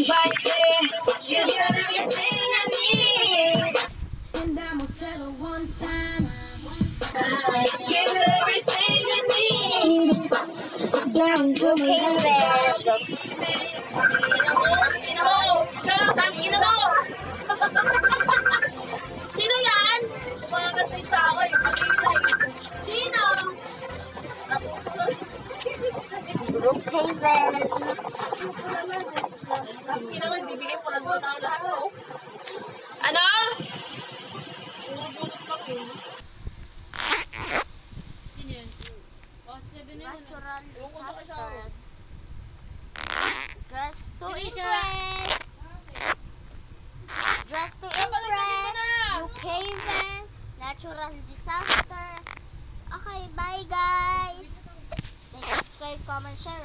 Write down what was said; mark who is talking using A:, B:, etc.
A: right there. She's got everything I need.
B: And I'ma tell her one time.
A: Give her everything I need. Down to my last breath.
C: Ina mo! Sino yan? Umakat yung tao eh. Sino?
D: Brookhaven.
C: Ina mo, bibigay ko lang doon ang lahat mo. Ano? Sino yun?
D: Natural disasters. Dress to
C: Sino siya?
D: impress. Dress to impress. Brookhaven. Natural disaster. Okay, bye guys. Subscribe, comment, share.